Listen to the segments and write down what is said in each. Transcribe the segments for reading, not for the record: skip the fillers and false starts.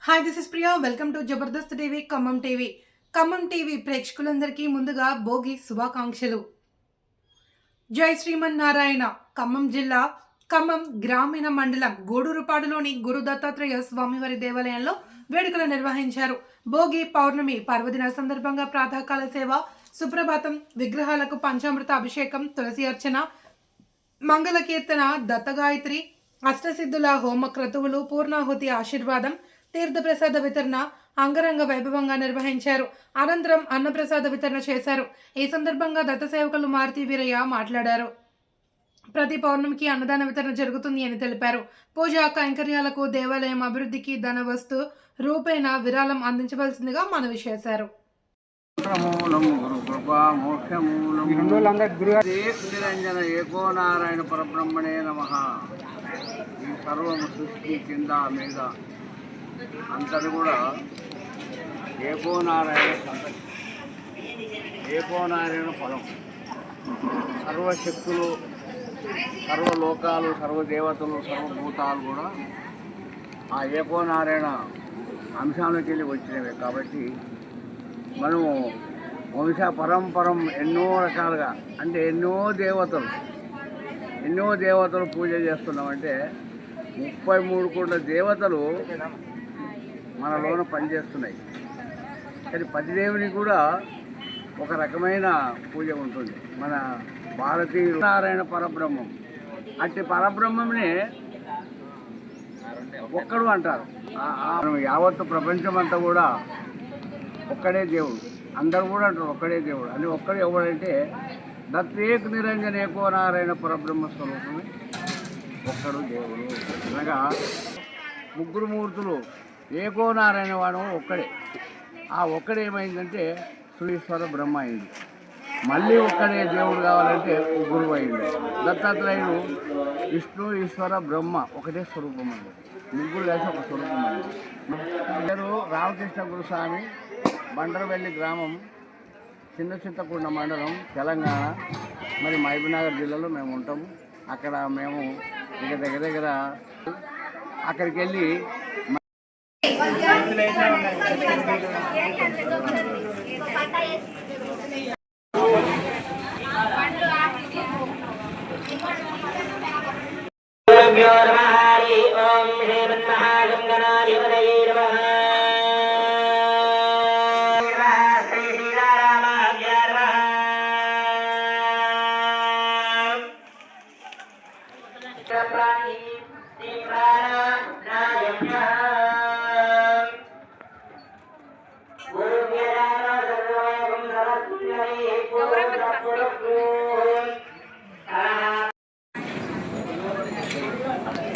Hi this is Priya. Welcome to Jabardasth TV Khammam TV. Khammam TV ప్రేక్షకులందరికీ ముందుగా భోగి శుభాకాంక్షలు. జై శ్రీమన్నారాయణ. ఖమ్మం జిల్లా ఖమ్మం గ్రామీణ మండలం గూడూరుపాడులోని గురు దత్తాత్రేయ స్వామివారి దేవాలయంలో వేడుకలు నిర్వహించారు. భోగి పౌర్ణమి పర్వదిన సందర్భంగా ప్రాతకాల సేవ, సుప్రభాతం, విగ్రహాలకు పంచామృత అభిషేకం, తులసి అర్చన, మంగళ కీర్తన, దత్తగాయత్రి, అష్టసిద్ధుల హోమ క్రతువులు, పూర్ణాహుతి ఆశీర్వాదం, తీర్థప్రసాద వితరణ అంగరంగ వైభవంగా నిర్వహించారు. అనంతరం అన్నప్రసాద వితరణ చేశారు. ఈ సందర్భంగా దత్త సేవకులు మారుతి వీరయ్య మాట్లాడారు. ప్రతి పౌర్ణమికి అన్నదాన వితరణ జరుగుతుంది అని తెలిపారు. పూజా కైంకర్యాలకు, దేవాలయం అభివృద్ధికి ధన వస్తు రూపేణ విరాళం అందించవలసిందిగా మనవి చేశారు. నిరంజన ఏకోనారాయణ పరబ్రహ్మణే నమః. ఈ సర్వము సృష్టి కింద మీద అంతటి కూడా ఏకోనారాయణ సంతతి, ఏకోనారాయణ పదం. సర్వశక్తులు, సర్వలోకాలు, సర్వదేవతలు, సర్వభూతాలు కూడా ఆ ఏకోనారాయణ అంశాలకి వెళ్ళి వచ్చినవే. కాబట్టి మనము వంశ పరంపరం ఎన్నో రకాలుగా, అంటే ఎన్నో దేవతలు పూజ చేస్తున్నామంటే 33 కోట్ల దేవతలు మనలోన పనిచేస్తున్నాయి. కానీ ప్రతి దేవునికి కూడా ఒక రకమైన పూజ ఉంటుంది. మన భారతీయ నారాయణ పరబ్రహ్మం అంటే పరబ్రహ్మంనే ఒక్కడు అంటారు. యావత్తు ప్రపంచం అంతా కూడా ఒక్కడే దేవుడు. అందరూ కూడా అంటారు ఒక్కడే దేవుడు అని. ఒక్కడే ఎవడంటే దత్తేక నిరంజన ఏకో నారాయణ పరబ్రహ్మ స్వరూపమే ఒక్కడు దేవుడు. అనగా ముగ్గురు మూర్తులు, ఏకో నారాయణ వాడు ఒక్కడే. ఆ ఒక్కడేమైందంటే సురీశ్వర బ్రహ్మ అయింది. మళ్ళీ ఒక్కడే దేవుడు కావాలంటే గురువు అయింది. దత్తాత్రేయుడు విష్ణు, ఈశ్వర, బ్రహ్మ ఒకటే స్వరూపం అండి. ముగ్గురు కలిసి ఒక స్వరూపం అండి. పేరు రామకృష్ణ గురుస్వామి, బండరవెల్లి గ్రామం, చిన్న చింతకుండ మండలం, తెలంగాణ. మరి మహబూబ్నగర్ జిల్లాలో మేము ఉంటాము. అక్కడ మేము ఇక దగ్గర అక్కడికి వెళ్ళి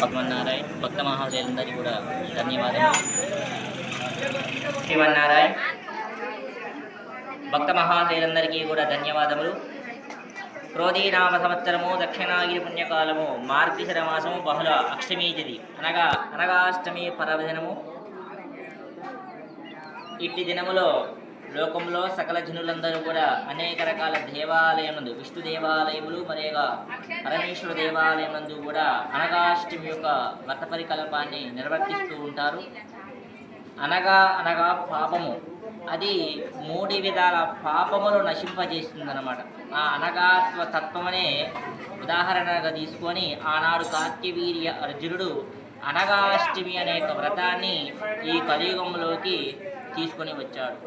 భగవన్నారాయణ భక్త మహాశయులందరికీ కూడా ధన్యవాదాలు. శ్రీమన్నారాయణ భక్త మహాశయులందరికీ కూడా ధన్యవాదములు. క్రోధీనామ సంవత్సరము, దక్షిణాగిరి పుణ్యకాలము, మార్గశిర మాసము, బహుళ అష్టమి తిథి అనగాష్టమి పర్వదినము. ఇట్టి దినములో లోకంలో సకల జనులందరూ కూడా అనేక రకాల దేవాలయములందు, విష్ణు దేవాలయములు మరియు పరమేశ్వర దేవాలయములందు కూడా అనగాష్టమి యొక్క వ్రత పరికల్పాన్ని నిర్వర్తిస్తూ ఉంటారు. అనగా పాపము, అది 3 విధాల పాపములు నశింపజేస్తుందన్నమాట. ఆ అనగాత్వ తత్వమనే ఉదాహరణగా తీసుకొని ఆనాడు కార్త్యవీర్య అర్జునుడు అనగాష్టమి అనే వ్రతాన్ని ఈ కలియుగంలోకి తీసుకొని వచ్చాడు.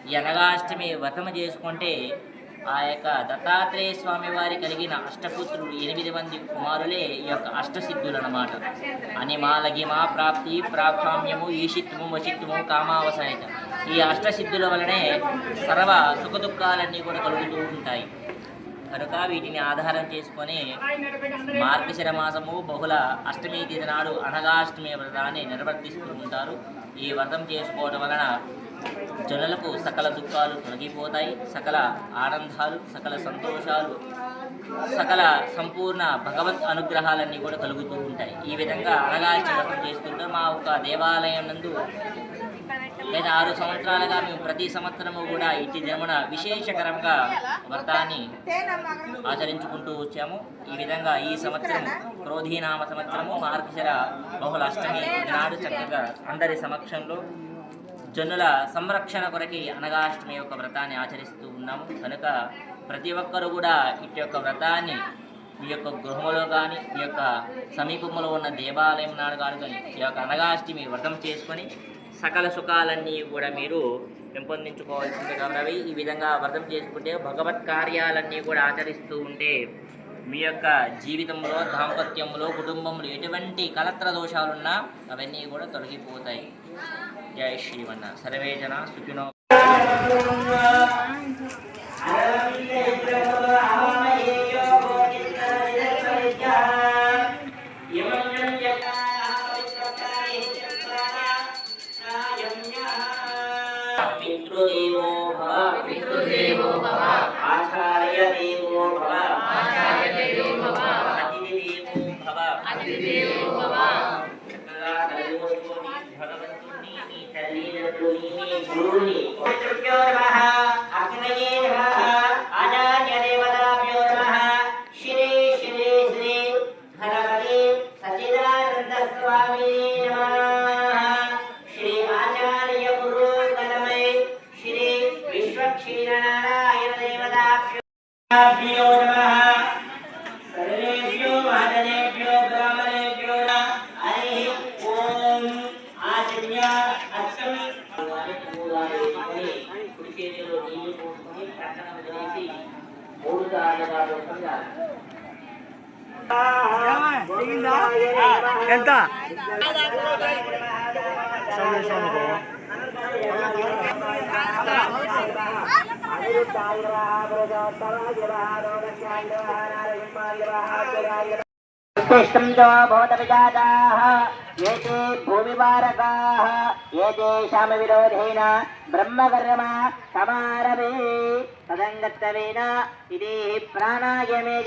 ఈ అనగాష్టమి వ్రతం చేసుకుంటే ఆ యొక్క దత్తాత్రేయ స్వామి వారి కలిగిన అష్టపుత్రులు 8 మంది కుమారులే ఈ యొక్క అష్టసిద్ధులు అన్నమాట. అనిమాలగిమా ప్రాప్తి, ప్రాప్తామ్యము, ఈషిత్వము, వశిత్వము, కామావసాయత. ఈ అష్టసిద్ధుల వలనే సర్వ సుఖదుఖాలన్నీ కూడా కలుగుతూ ఉంటాయి. కనుక వీటిని ఆధారం చేసుకొని మార్గశిర మాసము బహుళ అష్టమి తిథి నాడు అనగాష్టమి వ్రతాన్ని నిర్వర్తిస్తూ ఉంటారు. ఈ వ్రతం చేసుకోవడం వలన జనులకు సకల దుఃఖాలు తొలగిపోతాయి, సకల ఆనందాలు, సకల సంతోషాలు, సకల సంపూర్ణ భగవత్ అనుగ్రహాలన్నీ కూడా కలుగుతూ ఉంటాయి. ఈ విధంగా అనగాష్టమి వ్రతం చేస్తుంటే మా ఒక దేవాలయం నందు గత 6 సంవత్సరాలుగా మేము ప్రతి సంవత్సరము కూడా ఇట్టి దినమున విశేషకరంగా వ్రతాన్ని ఆచరించుకుంటూ వచ్చాము. ఈ విధంగా ఈ సంవత్సరం క్రోధీనామ సంవత్సరము మార్గశిర బహుళ అష్టమి నాడు చక్కగా అందరి సమక్షంలో జనుల సంరక్షణ కొరకి అనగాష్టమి యొక్క వ్రతాన్ని ఆచరిస్తూ ఉన్నాము. కనుక ప్రతి ఒక్కరు కూడా ఇటు యొక్క వ్రతాన్ని మీ యొక్క గృహంలో కానీ మీ యొక్క సమీపంలో ఉన్న దేవాలయం నాడు కానీ ఈ యొక్క అనగాష్టమి వ్రతం చేసుకొని సకల సుఖాలన్నీ కూడా మీరు పెంపొందించుకోవాల్సింది కాబట్టి ఈ విధంగా వ్రతం చేసుకుంటే భగవత్ కార్యాలన్నీ కూడా ఆచరిస్తూ ఉంటే మీ యొక్క జీవితంలో దాంపత్యంలో కుటుంబంలో ఎటువంటి కలత్ర దోషాలున్నా అవన్నీ కూడా తొలగిపోతాయి. జై శ్రీమన్న సర్వే జన సుఖినో. పితృదేవో భవ ఆచార్య దేవో భవ అతిథి దేవో భవ చక్కగా కలిగొట్టుకొని భగవంతుని మీ తల్లిదండ్రులని మీ గురువుని పితృభ్యో నమః అగ్నయే నమః ఆచార్య దేవతాభ్యో నమః శ్రీ శ్రీ శ్రీ గణపతి సచ్చిదానంద స్వామినే నమః శ్రీ ఆచార్య గురు గణమై శ్రీ విశ్వక్షీరనారాయణ దేవతాభ్యో నమః సర్వేభ్యో మహదేభ్యో బ్రాహ్మణేభ్యో హరి ఓం ఆచర్య అష్టమి కుడి చేతిలో నీళ్లు పోసుకొని ప్రక్కన వదిలేసి 3 సార్లుగా ఎంత ఏతే భూమివారకాః ఏతేషాం విరోధేన బ్రహ్మకర్మ సమారభే తదంగత్తవేన ఇది ప్రాణాయామే